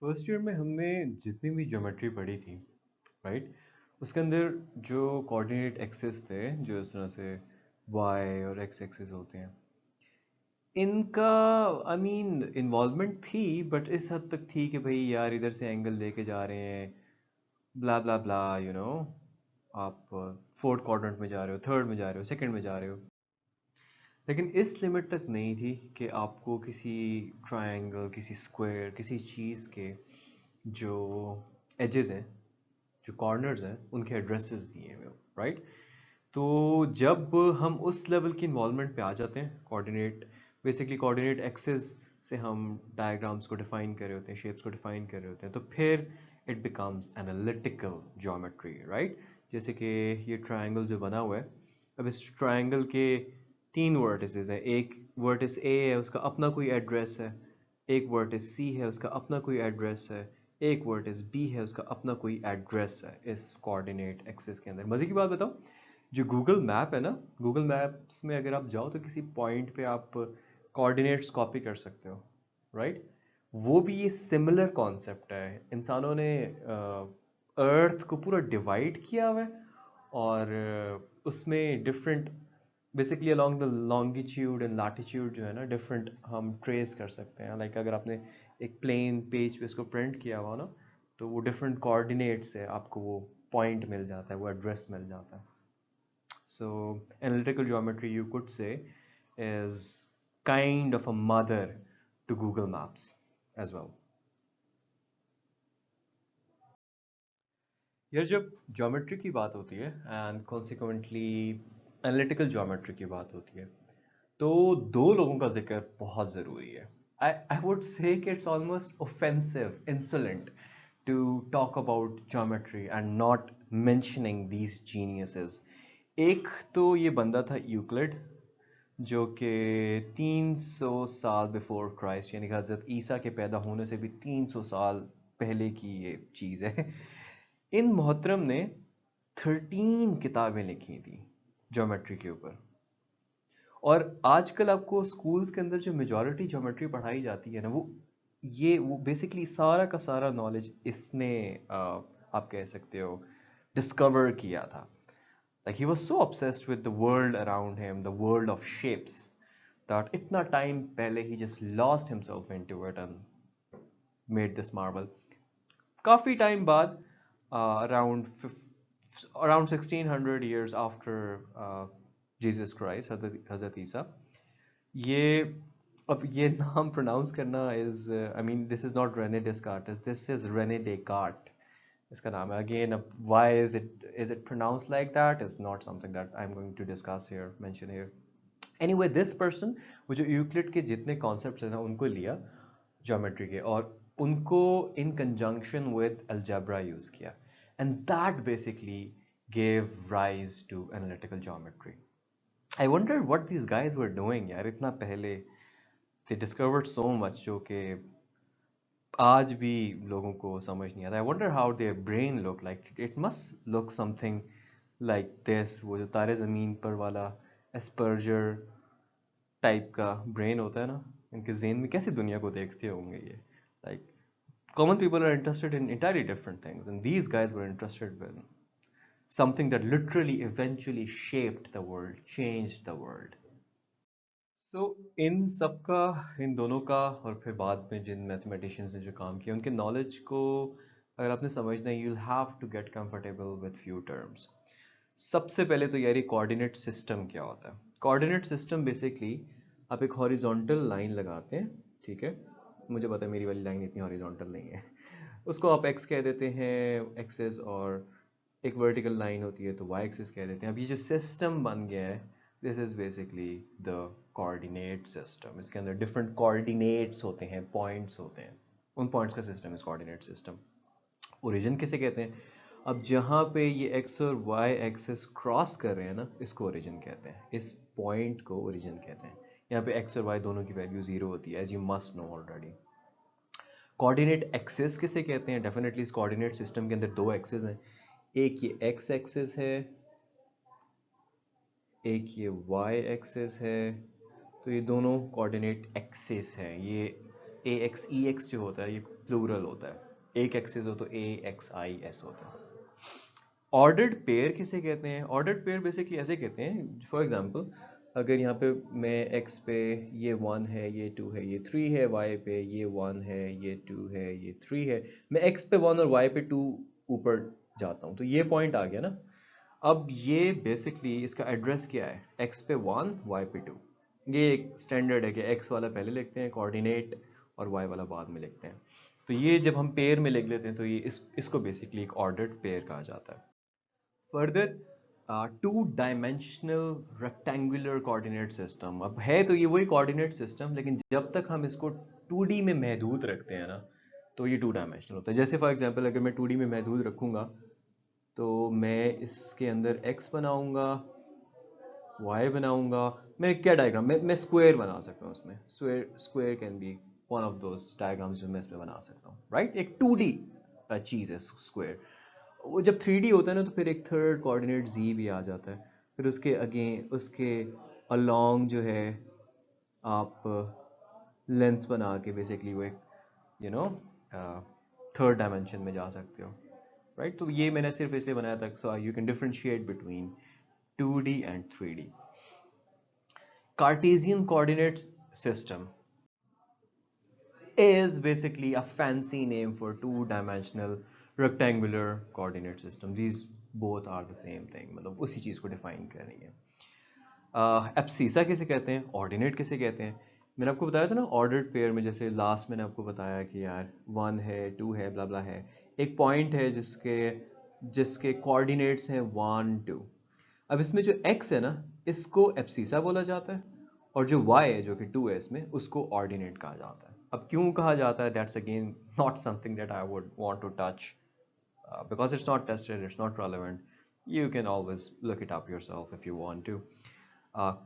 First year में हमने जितनी भी ज्योमेट्री पढ़ी थी, राइट, उसके अंदर जो कोऑर्डिनेट एक्सिस थे, जो इस तरह से वाई और एक्स एक्सिस होते हैं, इनका आई मीन इन्वॉल्वमेंट थी, बट इस हद तक थी कि भाई यार इधर से एंगल लेके जा रहे हैं, ब्ला ब्ला ब्ला, आप फोर्थ क्वाड्रेंट में जा रहे हो, थर्ड में जा रहे हो, सेकंड में जा रहे हो। लेकिन इस लिमिट तक नहीं थी कि आपको किसी ट्रायंगल, किसी स्क्वायर, किसी चीज़ के जो एजेस हैं, जो कॉर्नर्स हैं, उनके एड्रेसेस दिए हुए, राइट। तो जब हम उस लेवल की इन्वॉल्वमेंट पे आ जाते हैं, कोऑर्डिनेट, बेसिकली कोऑर्डिनेट एक्सेस से हम डायग्राम्स को डिफाइन कर रहे होते हैं, शेप्स को डिफाइन कर रहे होते हैं, तो फिर it becomes analytical geometry, right. जैसे कि ये ट्रायंगल जो बना हुआ है, अब इस ट्रायंगल के तीन वर्टिसेस हैं। एक वर्टिस ए है, उसका अपना कोई एड्रेस है। एक वर्टिस सी है, उसका अपना कोई एड्रेस है। एक वर्टिस बी है, उसका अपना कोई एड्रेस है इस कोऑर्डिनेट एक्सिस के अंदर। मज़े की बात बताओ, जो गूगल मैप है ना, गूगल मैप्स में अगर आप जाओ तो किसी पॉइंट पे आप कोऑर्डिनेट्स कॉपी कर सकते हो, राइट। वो भी ये सिमिलर कॉन्सेप्ट है। इंसानों ने अर्थ को पूरा डिवाइड किया हुआ है, और उसमें different, basically along the longitude and latitude जो है ना, डिफरेंट हम ट्रेस कर सकते हैं। लाइक अगर आपने एक प्लेन पेज पे इसको प्रिंट किया हुआ ना, तो वो डिफरेंट कोऑर्डिनेट्स से आपको वो पॉइंट मिल जाता है, वो एड्रेस मिल जाता है। So, analytical geometry, you could say, is kind of a mother to Google Maps as well. यार, जब ज्योमेट्री की बात होती है एंड कॉन्सिक्वेंटली एनालिटिकल ज्योमेट्री की बात होती है, तो दो लोगों का जिक्र बहुत ज़रूरी है। आई वुड से कि it's almost offensive, insolent to talk about geometry and not mentioning these geniuses. एक तो ये बंदा था यूक्लिड, जो कि 300 साल बिफोर क्राइस्ट, यानी कि हज़रत ईसा के पैदा होने से भी 300 साल पहले की ये चीज़ है। इन मोहतरम ने 13 किताबें लिखी थी ज्योमेट्री के ऊपर। और आजकल आपको स्कूल्स के अंदर जो मेजॉरिटी ज्योमेट्री पढ़ाई जाती है ना, वो बेसिकली सारा का सारा नॉलेज इसने आप कह सकते हो डिस्कवर किया था। Like he was so obsessed with the world around him, the world of shapes, that इतना टाइम पहले he just lost himself into it and made this marvel. काफी टाइम बाद, around around 1600 years after Jesus Christ, हजरत ईसा, ये अब ये नाम pronounce करना is, I mean, this is not René Descartes, this is René Descartes, इसका नाम है। अगेन, अब why is it pronounce like that is not something that I am going to discuss here, mention here. Anyway, this person, वो जो Euclid के जितने concepts हैं ना, उनको लिया ज्योमेट्री के, और उनको in conjunction with algebra use किया, and that basically gave rise to analytical geometry. I wonder what these guys were doing यार, इतना पहले। they discovered so much जो कि आज भी लोगों को समझ नहीं आता। I wonder how their brain looked like. It must look something like this, वो जो तारे ज़मीन पर वाला एस्पर्जर टाइप का ब्रेन होता है ना, इनके जेन में कैसे दुनिया को देखते होंगे ये। Like, common people are interested in entirely different things, and these guys were interested in something that literally eventually shaped the world, changed the world. सो इन सब का, इन दोनों का, और फिर बाद में जिन मैथमेटिशियंस ने जो काम किया, उनके नॉलेज को अगर आपने समझना है, you will have to get comfortable with few terms. सबसे पहले तो यार, कोऑर्डिनेट सिस्टम क्या होता है? कोऑर्डिनेट सिस्टम बेसिकली, आप एक हॉरिजॉन्टल लाइन लगाते हैं, ठीक है। मुझे पता है मेरी वाली लाइन इतनी हॉरिजॉन्टल नहीं है। उसको आप एक्स कह देते हैं, एक्सेस, और एक वर्टिकल लाइन होती है तो वाई एक्सिस कह देते हैं। अब ये जो सिस्टम बन गया है, this is basically the coordinate system. इसके अंदर डिफरेंट कोऑर्डिनेट्स होते हैं, पॉइंट्स होते हैं, उन पॉइंट्स का system is coordinate system. Origin किसे कहते हैं? अब जहाँ पे ये एक्स और वाई एक्सिस क्रॉस कर रहे हैं ना, इसको ओरिजिन कहते हैं, इस पॉइंट को ओरिजिन कहते हैं। यहाँ पे एक्स और वाई दोनों की वैल्यू जीरो होती है, as you must know already. Coordinate axis किसे कहते हैं? डेफिनेटली इस कोऑर्डिनेट सिस्टम के अंदर दो एक्सिस हैं, एक ये एक्स एक्सिस है, एक ये वाई एक्सिस है। तो ये दोनों कोऑर्डिनेट एक्सिस हैं। ये ए एक्स ई एक्स जो होता है ये प्लूरल होता है, एक एक्सिस हो तो ए एक्स आई एस होता है। ऑर्डर्ड पेयर किसे कहते हैं? ऑर्डर्ड पेयर बेसिकली ऐसे कहते हैं, फॉर एग्जांपल अगर यहाँ पे मैं x पे ये 1 है, ये 2 है, ये 3 है, y पे ये 1 है, ये 2 है, ये 3 है, मैं x पे 1 और y पे 2 ऊपर जाता हूँ तो ये पॉइंट आ गया ना। अब ये बेसिकली इसका एड्रेस क्या है? x पे 1, y पे 2। ये एक स्टैंडर्ड है कि x वाला पहले लिखते हैं कोऑर्डिनेट और y वाला बाद में लिखते हैं। तो ये जब हम पेयर में लिख लेते हैं तो ये इसको बेसिकली एक ऑर्डर्ड पेयर कहा जाता है। Further, two dimensional rectangular coordinate system. अब है तो ये वही कोऑर्डिनेट सिस्टम, लेकिन जब तक हम इसको 2D में महदूद रखते हैं ना तो ये टू डायमेंशनल होता है। जैसे फॉर एग्जांपल अगर मैं 2D में महदूद रखूंगा तो मैं इसके अंदर x बनाऊंगा, y बनाऊंगा, मैं क्या डायग्राम, मैं स्क्वायर बना सकता हूँ उसमें। Square can be one of those diagrams जो मैं इसमें बना सकता हूँ, राइट? एक 2D चीज़ है स्क्वायर। वो जब 3D होता है ना तो फिर एक थर्ड कोऑर्डिनेट z भी आ जाता है, फिर उसके अगेन उसके अलोंग जो है आप लेंस बना के बेसिकली वो एक यू नो थर्ड डायमेंशन में जा सकते हो, राइट? तो ये मैंने सिर्फ इसलिए बनाया था so you can differentiate between 2D and 3D। Cartesian coordinate system is basically a fancy name for two-dimensional rectangular coordinate system. These both are the same thing, मतलब उसी चीज़ को डिफाइन कर रही है। एब्सीसा किसे कहते हैं? ऑर्डिनेट किसे कहते हैं? मैंने आपको बताया था ना ऑर्डर्ड पेयर में, जैसे लास्ट मैंने आपको बताया कि यार 1 है, 2 है, ब्ला ब्ला है, एक पॉइंट है जिसके जिसके कोऑर्डिनेट्स हैं 1 2। अब इसमें जो x है ना इसको एब्सीसा बोला जाता है, और जो y है जो कि 2 है इसमें उसको ऑर्डिनेट कहा जाता है। अब क्यों कहा जाता है, that's again not something that I would want to touch because it's not tested, it's not relevant. You can always look it up yourself if you want to.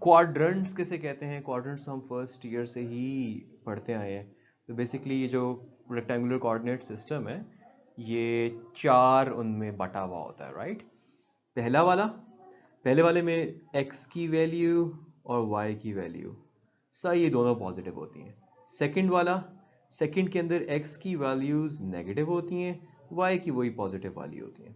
Quadrants किसे कहते हैं? क्वाड्रेंट्स हम फर्स्ट ईयर से ही पढ़ते आए हैं। तो basically ये जो रेक्टेंगुलर कोऑर्डिनेट सिस्टम है ये 4 उनमें बटा हुआ होता है, राइट? पहले वाले में x की वैल्यू और y की वैल्यू सही, ये दोनों पॉजिटिव होती हैं। सेकंड के अंदर x की वैल्यूज नेगेटिव होती हैं, y की वही पॉजिटिव वैल्यू होती हैं।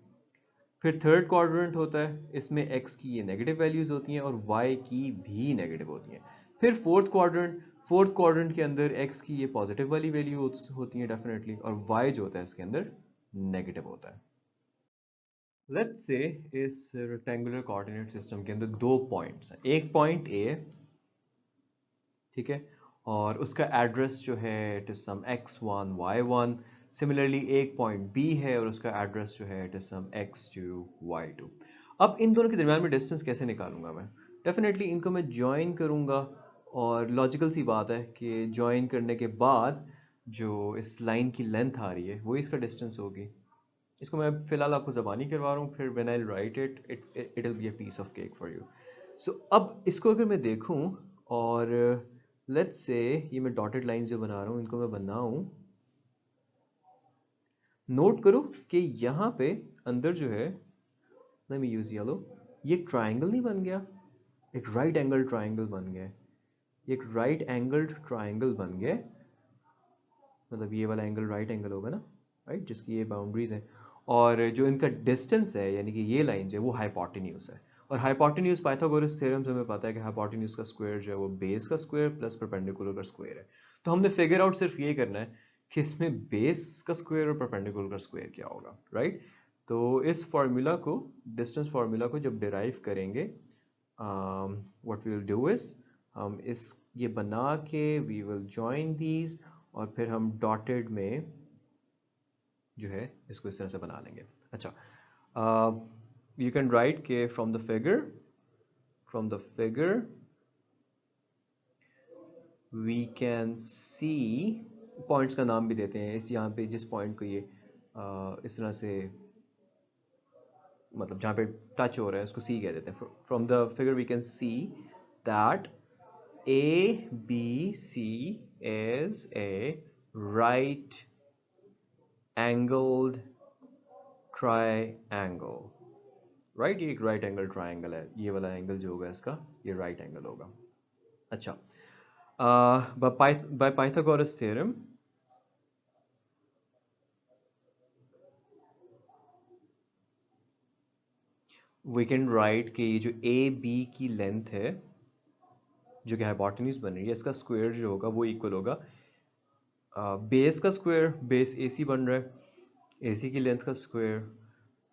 फिर थर्ड क्वाड्रेंट होता है, इसमें x की ये नेगेटिव वैल्यूज होती हैं और y की भी नेगेटिव होती हैं। फिर फोर्थ क्वाड्रेंट के अंदर x की ये पॉजिटिव वाली वैल्यू होती है डेफिनेटली, और y जो होता है इसके अंदर नेगेटिव होता है। लेट्स से इस रेक्टेंगुलर कोऑर्डिनेट सिस्टम के अंदर 2 पॉइंट्स हैं। एक पॉइंट A है, ठीक है, और उसका एड्रेस जो है it is some x1 y1। Similarly एक पॉइंट B है और उसका एड्रेस जो है it is some x2 y2। अब इन दोनों के दरमियान में डिस्टेंस कैसे निकालूंगा मैं? डेफिनेटली इनको मैं ज्वाइन करूंगा, और लॉजिकल सी बात है कि ज्वाइन करने के बाद जो इस लाइन की लेंथ आ रही है वो इसका डिस्टेंस होगी। इसको मैं फिलहाल आपको ज़बानी करवा रहा हूँ, फिर when I write it it will be a piece of cake for you. So अब इसको अगर मैं देखूँ और लेट्स से ये मैं डॉटेड लाइंस जो बना रहा हूँ इनको मैं बनाऊँ, नोट करो कि यहाँ पे अंदर जो है, लेट मी यूज येलो, ये एक ट्राइंगल नहीं बन गया? एक राइट एंगल ट्राइंगल बन गया। एक राइट एंगल्ड ट्राइंगल बन गया, मतलब ये वाला एंगल राइट एंगल होगा ना, राइट, जिसकी ये बाउंड्रीज हैं। और जो इनका डिस्टेंस है यानी कि ये लाइन जो है वो हाइपोटेन्यूज है। और हाइपोटेन्यूज पाइथागोरस थ्योरम से हमें पता है कि हाइपोटेन्यूज का स्क्वायर जो है वो बेस का स्क्वायर प्लस परपेंडिकुलर का स्क्वायर है। तो हमने फिगर आउट सिर्फ ये करना है कि इसमें बेस का स्क्वायर और परपेंडिकुलर का स्क्वायर क्या होगा, राइट? तो इस फार्मूला को, डिस्टेंस फार्मूला को जब डिराइव करेंगे, what we will do is हम इस ये बना के वी विल जॉइन दीज, और फिर हम डॉटेड में जो है इसको इस तरह से बना लेंगे। अच्छा, you can write K from the figure we can see, points का नाम भी देते हैं इस, यहाँ पे जिस पॉइंट को ये इस तरह से, मतलब जहाँ पे टच हो रहा है उसको सी कह देते हैं। From the figure we can see that ABC is a right angled triangle, right? ये एक राइट एंगल ट्राइंगल है, ये वाला एंगल जो होगा इसका ये राइट एंगल होगा। अच्छा, by Pythagoras theorem we can write कि ये जो ए बी की लेंथ है जो कि हाइपोटेन्यूज बन रही है, इसका स्क्वायर जो होगा वो इक्वल होगा बेस का स्क्वायर, बेस ए सी बन रहा है, ए सी की लेंथ का स्क्वायर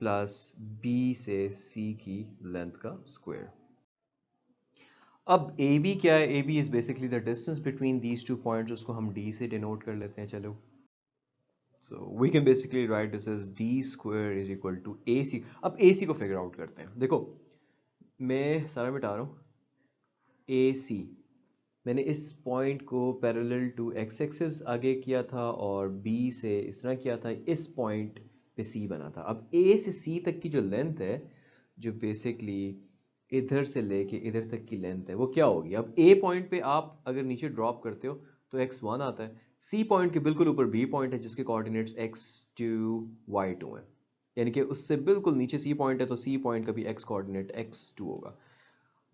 प्लस बी से सी की लेंथ का स्क्वायर। अब ए बी क्या है? A B is basically the distance between these two points, उसको हम डी से डिनोट कर लेते हैं। चलो, so we can basically write this as D square is equal to A C. अब ए सी को फिगर आउट करते हैं। देखो, मैं सारा मिटा रहा हूँ। ए सी, मैंने इस पॉइंट को पैरेलल टू एक्स एक्सिस आगे किया था और बी से इस तरह किया था, इस पॉइंट पे सी बना था। अब ए से सी तक की जो लेंथ है, जो बेसिकली इधर से लेके इधर तक की लेंथ है, वो क्या होगी? अब ए पॉइंट पे आप अगर नीचे ड्रॉप करते हो तो x1 आता है। सी पॉइंट के बिल्कुल ऊपर बी पॉइंट है जिसके कोऑर्डिनेट्स x2 y2 हैं, यानी कि उससे बिल्कुल नीचे सी पॉइंट है, तो सी पॉइंट का भी x कोऑर्डिनेट x2 होगा।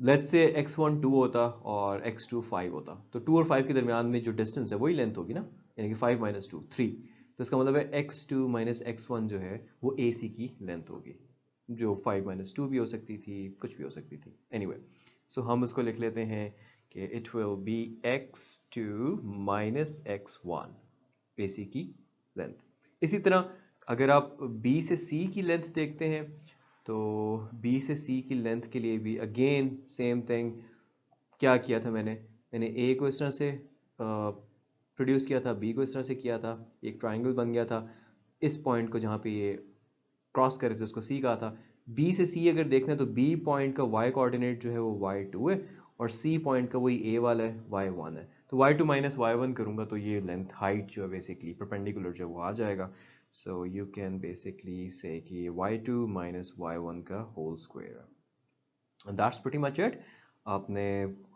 लेट्स से x1 2 होता और x2 5 होता, तो 2 और 5 के दरमियान में जो डिस्टेंस है वही लेंथ होगी ना, यानी कि 5 माइनस 2 3। तो इसका मतलब है x2 माइनस x1 जो है वो AC की लेंथ होगी, जो 5 माइनस 2 भी हो सकती थी, कुछ भी हो सकती थी। एनीवे, सो हम उसको लिख लेते हैं कि it will B x2 minus x1 AC की लेंथ। इसी तरह अगर आप B से C की लेंथ देखते हैं, तो B से C की लेंथ के लिए भी अगेन सेम थिंग। क्या किया था मैंने A को इस तरह से प्रोड्यूस किया था, B को इस तरह से किया था, एक ट्राइंगल बन गया था। इस पॉइंट को जहाँ पे ये क्रॉस कर रहे थे उसको C कहा था। B से C अगर देखना है तो B पॉइंट का Y कोऑर्डिनेट जो है वो y2 है और C पॉइंट का वही A वाला है y1 है। तो y2 माइनस y1 करूंगा तो ये लेंथ हाइट जो है बेसिकली परपेंडिकुलर जो है वो आ जाएगा। सो यू कैन बेसिकली से कि y2 माइनस y1 का होल स्क्वायर है। That's pretty much it. आपने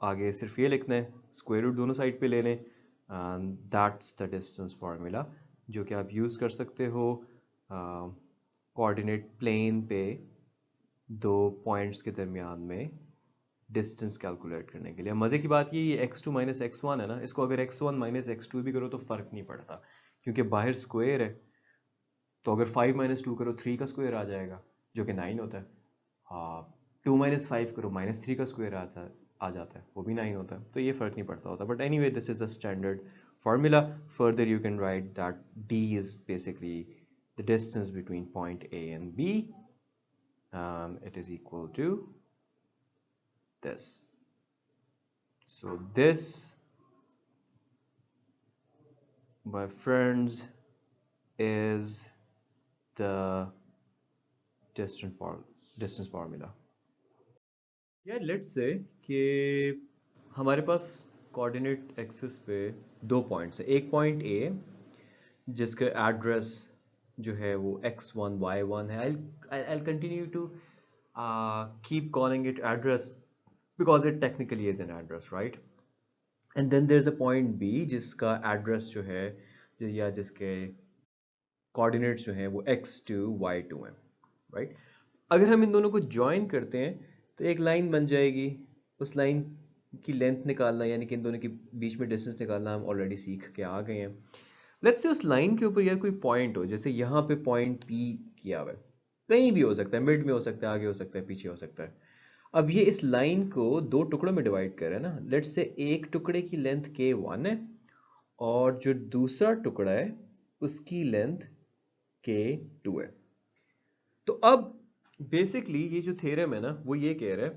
आगे सिर्फ ये लिखना है, स्क्वायर रूट दोनों साइड पे ले लें, and that's the distance formula जो कि आप यूज़ कर सकते हो कोऑर्डिनेट प्लेन पे दो पॉइंट्स के दरमियान में डिस्टेंस कैलकुलेट करने के लिए। मज़े की बात ये x2 माइनस x1 है ना, इसको अगर x1 माइनस x2 भी करो तो फ़र्क नहीं पड़ता, क्योंकि बाहर स्क्वायर है। तो अगर 5 माइनस 2 करो 3 का स्क्वायर आ जाएगा जो कि 9 होता है। हाँ, 2 माइनस 5 करो माइनस 3 का स्क्वायर आ जाता है, वो भी 9 होता है। तो ये फ़र्क नहीं पड़ता होता, but anyway this is the standard formula. Further you can right that d is basically the distance between point A and B, and it is equal to this. So this, my friends, is the distance formula. यार let's say कि हमारे पास coordinate axis पे दो points है। एक point A जिसका address जो है वो x1 y1 है। I'll continue to keep calling it address because it technically is an address, right? And then there's a point B जिसका एड्रेस जो है या जिसके कोऑर्डिनेट्स जो हैं वो x2 y2 हैं, राइट? अगर हम इन दोनों को ज्वाइन करते हैं तो एक लाइन बन जाएगी। उस लाइन की लेंथ निकालना, यानी कि इन दोनों के बीच में डिस्टेंस निकालना, हम ऑलरेडी सीख के आ गए हैं। लेट्स से उस लाइन के ऊपर यार कोई पॉइंट हो, जैसे यहाँ पे पॉइंट P किया हुआ है, कहीं भी हो सकता है, मिड में हो सकता है, आगे हो सकता है, पीछे हो सकता है। अब ये इस लाइन को दो टुकड़ों में डिवाइड कर रहा है ना। लेट्स से एक टुकड़े की लेंथ K1 है और जो दूसरा टुकड़ा है उसकी लेंथ K2 है। तो अब बेसिकली ये जो थ्योरम है ना वो ये कह रहा है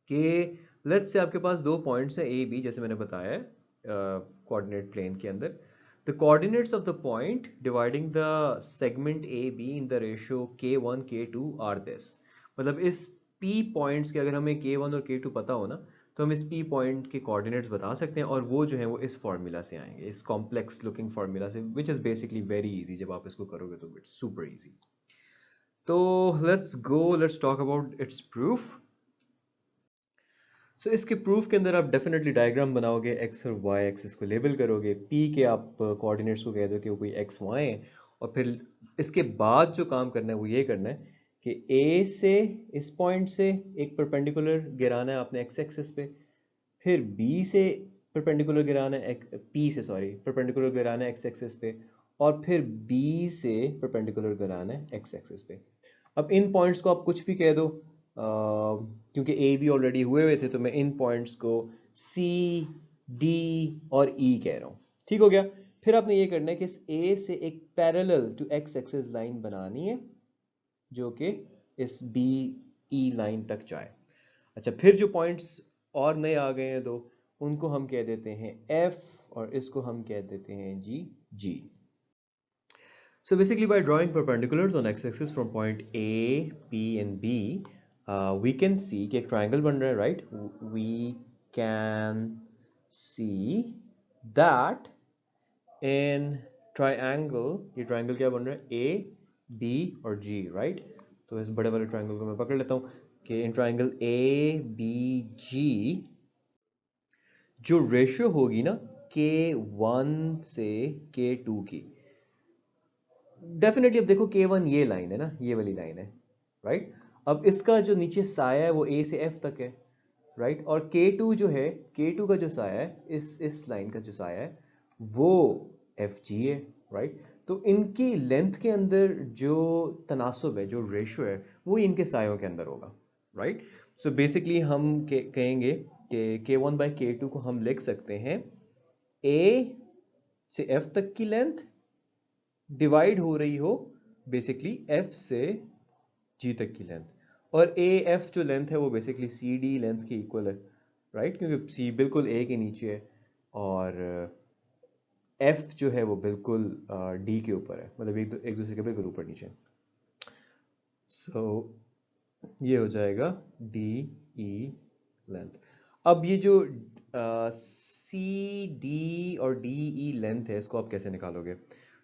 कि लेट्स से आपके पास दो पॉइंट्स हैं ए बी, जैसे मैंने बताया है कोऑर्डिनेट प्लेन के अंदर। The coordinates of the point dividing the segment A B in the ratio K1 K2 are this. मतलब इस P पॉइंट्स के अगर हमें K1 और K2 पता हो ना, तो हम इस P पॉइंट के कोऑर्डिनेट्स बता सकते हैं, और वो जो है वो इस फार्मूला से आएंगे, इस कॉम्प्लेक्स लुकिंग फार्मूला से, which is basically very easy. जब आप इसको करोगे तो इट्स सुपर इजी। तो let's talk about its proof. सो इसके प्रूफ के अंदर आप डेफिनेटली डायग्राम बनाओगे, एक्स और वाई एक्सिस को लेबल करोगे, पी के आप कोऑर्डिनेट्स को कह दो कि वो कोई एक्स वाई है, और फिर इसके बाद जो काम करना है वो ये करना है कि ए से, इस पॉइंट से एक परपेंडिकुलर गिराना है आपने एक्स एक्सिस पे, फिर बी से परपेंडिकुलर गिराना है, पी से सॉरी परपेंडिकुलर गिराना है एक्स एक्सिस पे, और फिर बी से परपेंडिकुलर गिराना है एक्स एक्सिस पे। अब इन पॉइंट्स को आप कुछ भी कह दो, क्योंकि ए बी ऑलरेडी हुए थे तो मैं इन पॉइंट्स को सी डी और ई कह रहा हूँ। ठीक हो गया। फिर आपने ये करना है कि इस ए से एक parallel to X axis line बनानी है जो कि इस बी ई लाइन तक जाए। अच्छा, फिर जो पॉइंट्स और नए आ गए हैं दो, उनको हम कह देते हैं एफ और इसको हम कह देते हैं जी जी। So basically by drawing perpendiculars on x-axis from point A, P and B, we can see कि एक triangle बन रहा है, right? We can see that in triangle, ये triangle क्या बन रहा है? A, B और G, right? तो इस बड़े वाले triangle को मैं पकड़ लेता हूँ कि in triangle A, B, G जो रेशियो होगी ना K1 से K2 की, डेफिनेटली अब देखो K1 ये लाइन है ना, ये वाली लाइन है, राइट? अब इसका जो नीचे साया है वो A से F तक है, राइट? और K2 जो है, K2 का जो साया है, इस लाइन का जो साया है वो FG है, राइट? तो इनकी लेंथ के अंदर जो तनासुब है, जो रेशियो है, वो इनके सायों के अंदर होगा, राइट? सो बेसिकली हम कहेंगे कि K1 बाई K2 को हम लिख सकते हैं A से F तक की लेंथ डिवाइड हो रही हो बेसिकली F से G तक की लेंथ, और AF जो लेंथ है वो बेसिकली CD लेंथ की इक्वल है, राइट? क्योंकि C बिल्कुल A के नीचे है और F जो है वो बिल्कुल D के ऊपर है, मतलब एक दूसरे के बिल्कुल ऊपर नीचे। सो ये हो जाएगा DE लेंथ। अब ये जो CD और DE लेंथ है, इसको आप कैसे निकालोगे?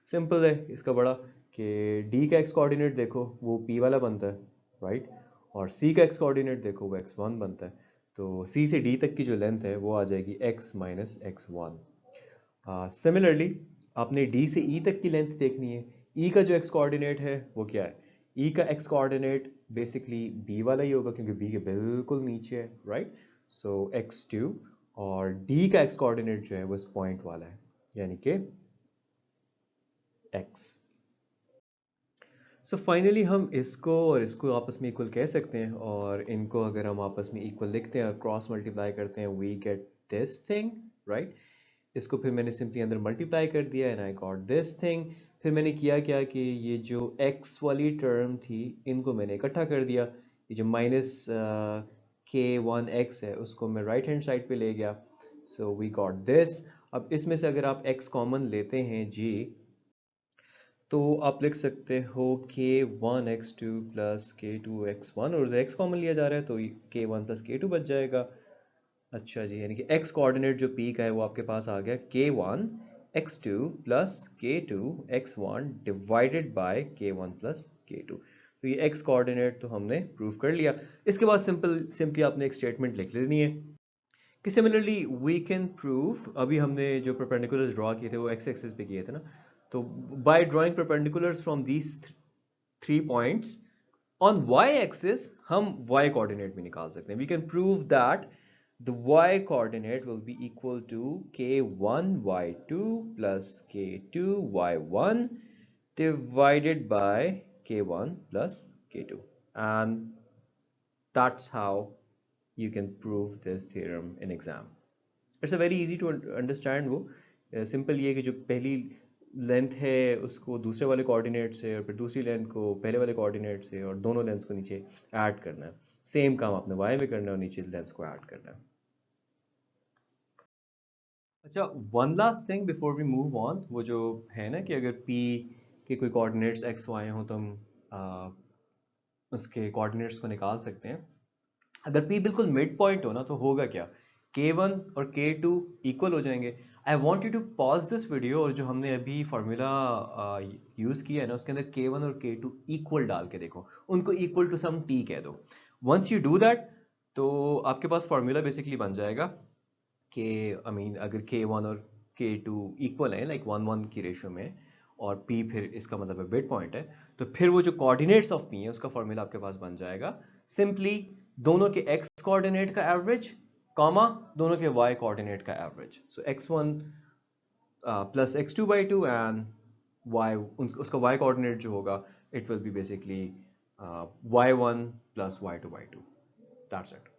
सिंपल है इसका बड़ा कि D का x कोऑर्डिनेट देखो वो P वाला बनता है, राइट? और C का x कोऑर्डिनेट देखो वो x1 बनता है। तो C से D तक की जो लेंथ है वो आ जाएगी x माइनस x1। सिमिलरली आपने D से E तक की लेंथ देखनी है। E का जो x कोऑर्डिनेट है वो क्या है? E का x कोऑर्डिनेट बेसिकली B वाला ही होगा क्योंकि B के बिल्कुल नीचे है, राइट? सो x2, और D का x कोऑर्डिनेट जो है वो इस पॉइंट वाला है, यानी कि x। सो फाइनली हम इसको और इसको आपस में इक्वल कह सकते हैं, और इनको अगर हम आपस में इक्वल लिखते हैं और क्रॉस मल्टीप्लाई करते हैं, we get this thing, right? इसको फिर मैंने सिंपली अंदर मल्टीप्लाई कर दिया and I got this thing. फिर मैंने किया क्या कि ये जो x वाली टर्म थी इनको मैंने इकट्ठा कर दिया, ये जो माइनस K1x है उसको मैं राइट हैंड साइड पे ले गया, सो वी गॉट दिस। अब इसमें से अगर आप x कॉमन लेते हैं g, तो आप लिख सकते हो K1x2 प्लस K2x1, और x कॉमन लिया जा रहा है तो K1 प्लस K2 बच जाएगा। अच्छा जी, यानी कि x कोऑर्डिनेट जो P का है वो आपके पास आ गया K1x2 plus K2x1 divided by K1 plus K2। तो ये x कोऑर्डिनेट तो हमने प्रूव कर लिया। इसके बाद सिंपली आपने एक स्टेटमेंट लिख लेनी है कि सिमिलरली वी कैन प्रूव, अभी हमने जो परपेंडिकुलर्स ड्रॉ किए थे वो x एक्सिस पे किए थे ना, तो by drawing perpendiculars from these 3 points on y axis हम y कोऑर्डिनेट भी निकाल सकते हैं। We can prove that the y coordinate will be equal to k1 y2 plus k2 y1 divided by k1 plus k2, and that's how you can prove this theorem in exam. It's a very easy to understand। वो simple ये है कि जो पहली length है उसको दूसरे वाले कोऑर्डिनेट से और फिर दूसरी लेंथ को पहले वाले कोऑर्डिनेट से और दोनों लेंथ्स को नीचे ऐड करना है। सेम काम आपने y में करना है और नीचे लेंथ्स को ऐड करना है। अच्छा, one last thing before we move on, वो जो है ना कि अगर P के कोई कोऑर्डिनेट्स x y हो तो हम उसके कोऑर्डिनेट्स को निकाल सकते हैं। अगर P बिल्कुल मिड पॉइंट हो ना तो होगा क्या, K1 और K2 इक्वल हो जाएंगे। I want you to pause this video और जो हमने अभी फार्मूला यूज किया है ना उसके अंदर K1 और K2 इक्वल डाल के देखो, उनको इक्वल टू सम T कह दो। वंस यू डू दैट तो आपके पास फार्मूला बेसिकली बन जाएगा कि अगर K1 और K2 इक्वल है लाइक 1:1 की रेशियो में, और P फिर इसका मतलब है मिड पॉइंट है, तो फिर वो जो कोऑर्डिनेट्स ऑफ P है उसका फॉर्मूला आपके पास बन जाएगा सिंपली दोनों के x कोऑर्डिनेट का एवरेज कॉमा दोनों के y कोऑर्डिनेट का average. So x1 plus x2 by 2 and y उसका y कोऑर्डिनेट जो होगा it will B basically y1 plus y2 by 2. That's it.